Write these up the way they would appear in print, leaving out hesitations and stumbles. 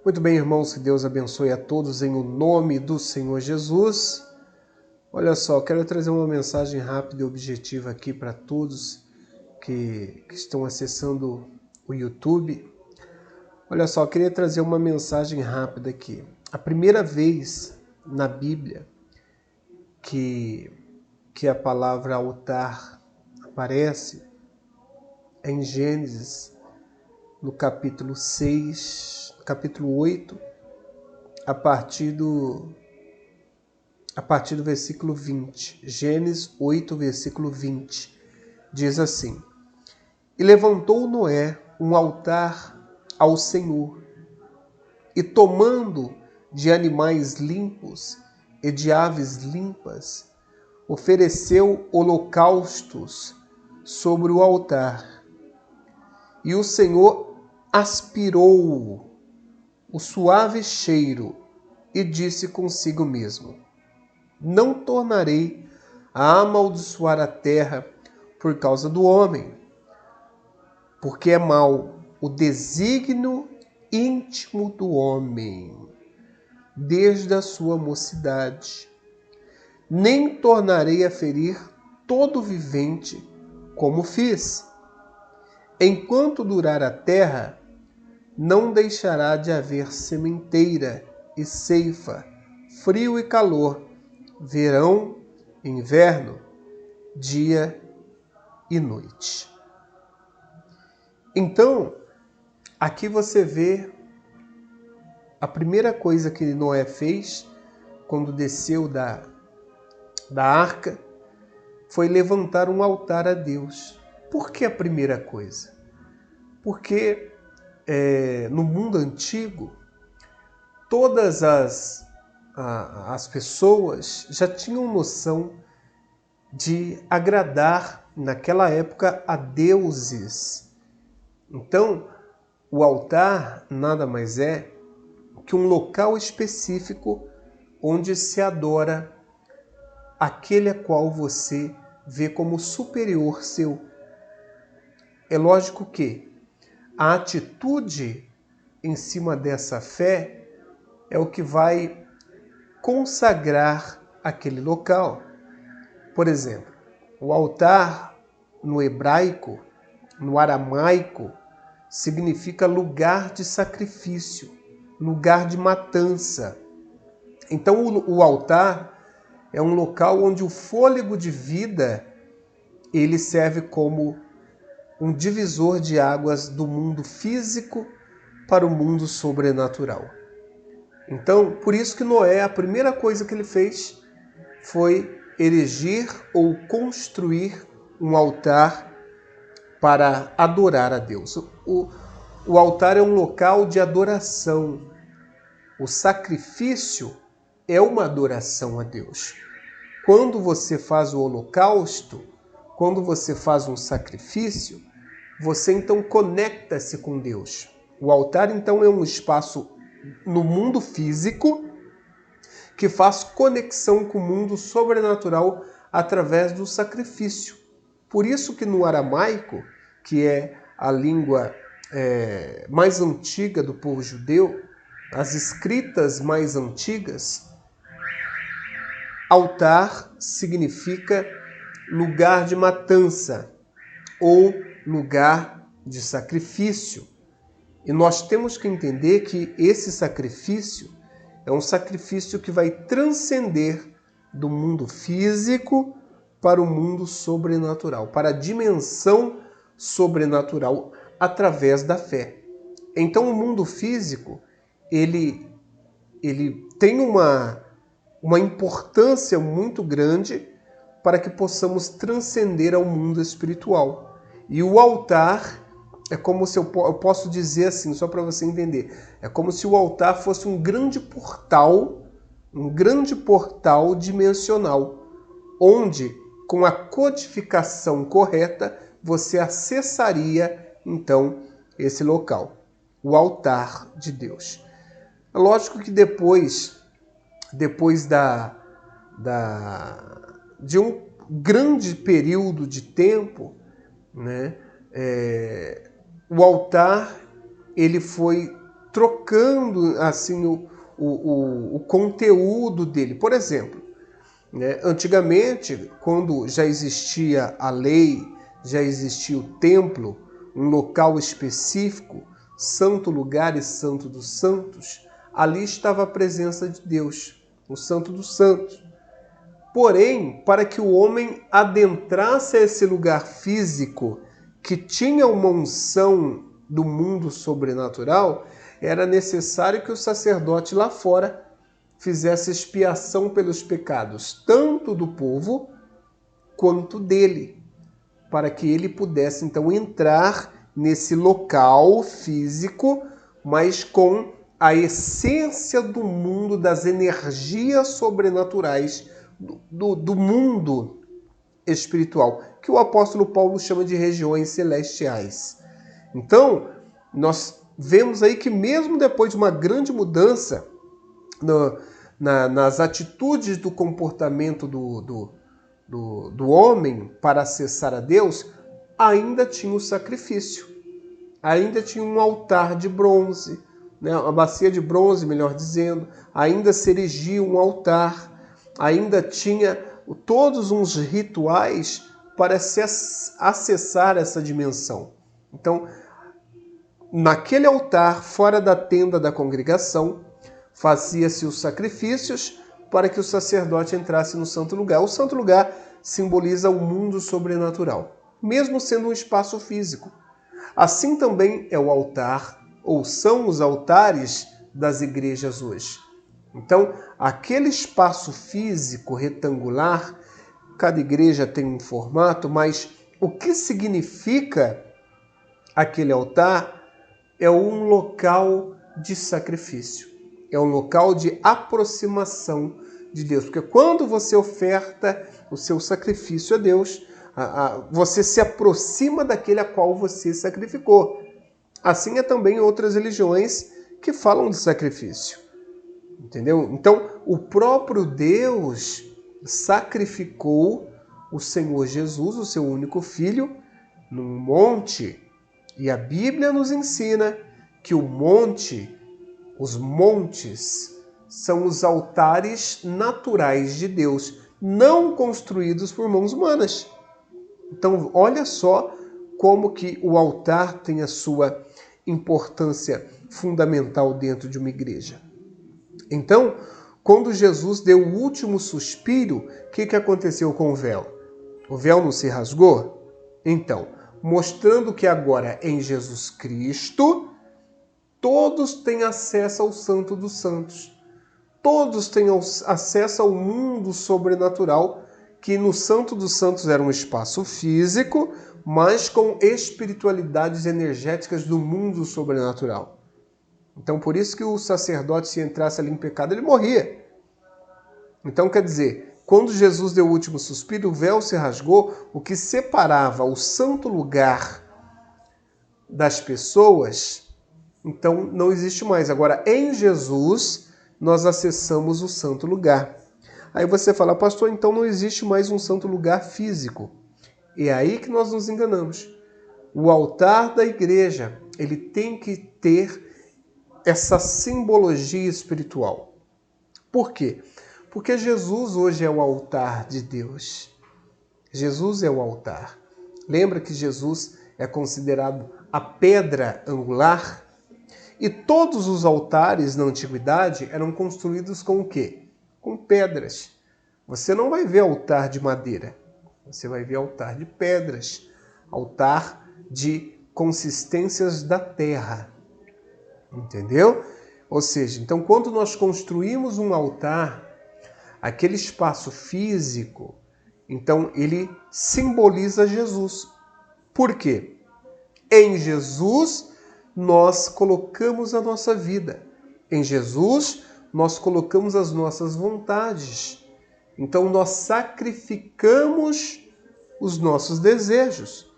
Muito bem, irmãos, que Deus abençoe a todos em o nome do Senhor Jesus. Olha só, quero trazer uma mensagem rápida e objetiva aqui para todos que estão acessando o YouTube. Olha só, queria trazer uma mensagem rápida aqui. A primeira vez na Bíblia que a palavra altar aparece é em Gênesis, no capítulo 6, capítulo 8, a partir do versículo 20. Gênesis 8, versículo 20. Diz assim: E levantou Noé um altar ao Senhor, e tomando de animais limpos e de aves limpas, ofereceu holocaustos sobre o altar. E o Senhor aspirou o suave cheiro e disse consigo mesmo: Não tornarei a amaldiçoar a terra por causa do homem, porque é mau o desígnio íntimo do homem, desde a sua mocidade. Nem tornarei a ferir todo vivente, como fiz. Enquanto durar a terra, não deixará de haver sementeira e ceifa, frio e calor, verão e inverno, dia e noite. Então, aqui você vê a primeira coisa que Noé fez quando desceu da arca foi levantar um altar a Deus. Por que a primeira coisa? Porque no mundo antigo, todas as pessoas já tinham noção de agradar, naquela época, a deuses. Então, o altar nada mais é que um local específico onde se adora aquele a qual você vê como superior seu. É lógico que a atitude em cima dessa fé é o que vai consagrar aquele local. Por exemplo, o altar no hebraico, no aramaico, significa lugar de sacrifício, lugar de matança. Então o altar é um local onde o fôlego de vida ele serve como um divisor de águas do mundo físico para o mundo sobrenatural. Então, por isso que Noé, a primeira coisa que ele fez foi erigir ou construir um altar para adorar a Deus. O altar é um local de adoração. O sacrifício é uma adoração a Deus. Quando você faz o holocausto, quando você faz um sacrifício, você então conecta-se com Deus. O altar então é um espaço no mundo físico que faz conexão com o mundo sobrenatural através do sacrifício. Por isso que no aramaico, que é a língua mais antiga do povo judeu, as escritas mais antigas, altar significa lugar de matança ou lugar de sacrifício. E nós temos que entender que esse sacrifício é um sacrifício que vai transcender do mundo físico para o mundo sobrenatural, para a dimensão sobrenatural através da fé. Então o mundo físico, ele tem uma importância muito grande para que possamos transcender ao mundo espiritual. E o altar é como se eu posso dizer assim, só para você entender, é como se o altar fosse um grande portal dimensional, onde, com a codificação correta, você acessaria, então, esse local, o altar de Deus. É lógico que depois de um grande período de tempo, né, o altar ele foi trocando assim o conteúdo dele. Por exemplo, né, antigamente, quando já existia a lei, já existia o templo, um local específico, santo lugar e santo dos santos, ali estava a presença de Deus, o santo dos santos. Porém, para que o homem adentrasse esse lugar físico que tinha uma unção do mundo sobrenatural, era necessário que o sacerdote lá fora fizesse expiação pelos pecados, tanto do povo quanto dele, para que ele pudesse então entrar nesse local físico, mas com a essência do mundo, das energias sobrenaturais do mundo espiritual, que o apóstolo Paulo chama de regiões celestiais. Então, nós vemos aí que mesmo depois de uma grande mudança nas atitudes do comportamento do homem para acessar a Deus, ainda tinha o sacrifício, ainda tinha um altar de bronze, né? Uma bacia de bronze, melhor dizendo, ainda se erigia um altar, ainda tinha todos uns rituais para se acessar essa dimensão. Então, naquele altar, fora da tenda da congregação, fazia-se os sacrifícios para que o sacerdote entrasse no santo lugar. O santo lugar simboliza o mundo sobrenatural, mesmo sendo um espaço físico. Assim também é o altar, ou são os altares das igrejas hoje. Então, aquele espaço físico retangular, cada igreja tem um formato, mas o que significa aquele altar é um local de sacrifício, é um local de aproximação de Deus. Porque quando você oferta o seu sacrifício a Deus, você se aproxima daquele a qual você sacrificou. Assim é também em outras religiões que falam de sacrifício. Entendeu? Então, o próprio Deus sacrificou o Senhor Jesus, o seu único filho, num monte. E a Bíblia nos ensina que o monte, os montes, são os altares naturais de Deus, não construídos por mãos humanas. Então, olha só como que o altar tem a sua importância fundamental dentro de uma igreja. Então, quando Jesus deu o último suspiro, o que aconteceu com o véu? O véu não se rasgou? Então, mostrando que agora em Jesus Cristo, todos têm acesso ao Santo dos Santos. Todos têm acesso ao mundo sobrenatural, que no Santo dos Santos era um espaço físico, mas com espiritualidades energéticas do mundo sobrenatural. Então, por isso que o sacerdote, se entrasse ali em pecado, ele morria. Então, quer dizer, quando Jesus deu o último suspiro, o véu se rasgou, o que separava o santo lugar das pessoas, então não existe mais. Agora, em Jesus, nós acessamos o santo lugar. Aí você fala, pastor, então não existe mais um santo lugar físico. É aí que nós nos enganamos. O altar da igreja, ele tem que ter essa simbologia espiritual. Por quê? Porque Jesus hoje é o altar de Deus. Jesus é o altar. Lembra que Jesus é considerado a pedra angular? E todos os altares na antiguidade eram construídos com o quê? Com pedras. Você não vai ver altar de madeira. Você vai ver altar de pedras. Altar de consistências da terra. Entendeu? Ou seja, então quando nós construímos um altar, aquele espaço físico, então ele simboliza Jesus. Por quê? Em Jesus nós colocamos a nossa vida. Em Jesus nós colocamos as nossas vontades. Então nós sacrificamos os nossos desejos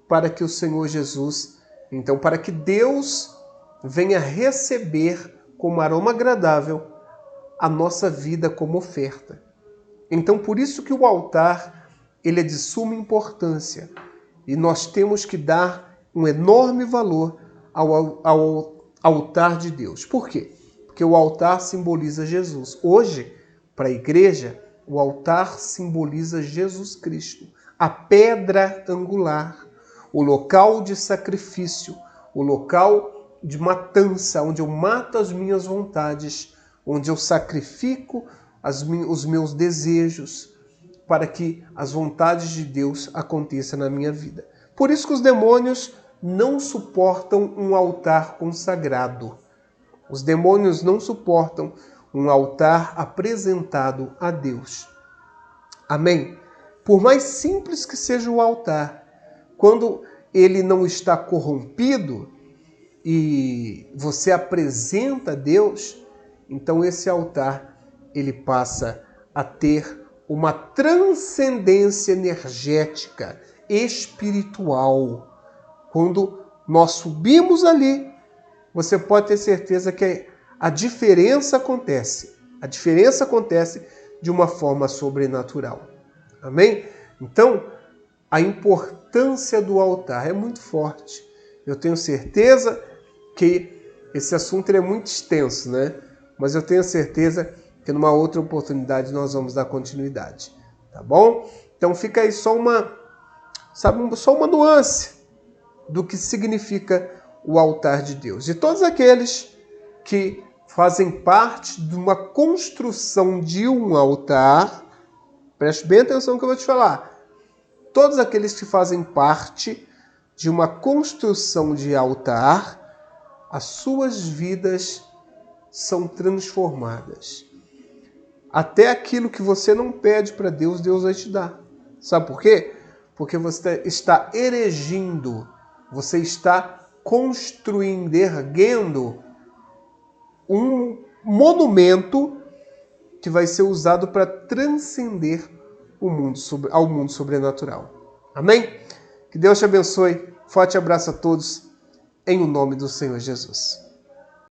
para que o Senhor Jesus, então para que Deus venha receber como aroma agradável a nossa vida como oferta. Então, por isso que o altar, ele é de suma importância. E nós temos que dar um enorme valor ao altar de Deus. Por quê? Porque o altar simboliza Jesus. Hoje, para a igreja, o altar simboliza Jesus Cristo, a pedra angular, o local de sacrifício, o local de matança, onde eu mato as minhas vontades, onde eu sacrifico os meus desejos para que as vontades de Deus aconteçam na minha vida. Por isso que os demônios não suportam um altar consagrado. Os demônios não suportam um altar apresentado a Deus. Amém? Por mais simples que seja o altar, quando ele não está corrompido e você apresenta a Deus, então esse altar ele passa a ter uma transcendência energética, espiritual. Quando nós subimos ali, você pode ter certeza que a diferença acontece. A diferença acontece de uma forma sobrenatural. Amém? Então, a importância do altar é muito forte. Eu tenho certeza que esse assunto é muito extenso, né? Mas eu tenho certeza que numa outra oportunidade nós vamos dar continuidade. Tá bom? Então fica aí só uma nuance do que significa o altar de Deus. E todos aqueles que fazem parte de uma construção de um altar, preste bem atenção no que eu vou te falar. Todos aqueles que fazem parte de uma construção de altar, as suas vidas são transformadas. Até aquilo que você não pede para Deus, Deus vai te dar. Sabe por quê? Porque você está erigindo, você está construindo, erguendo um monumento que vai ser usado para transcender ao mundo sobrenatural. Amém? Que Deus te abençoe. Forte abraço a todos, em o nome do Senhor Jesus.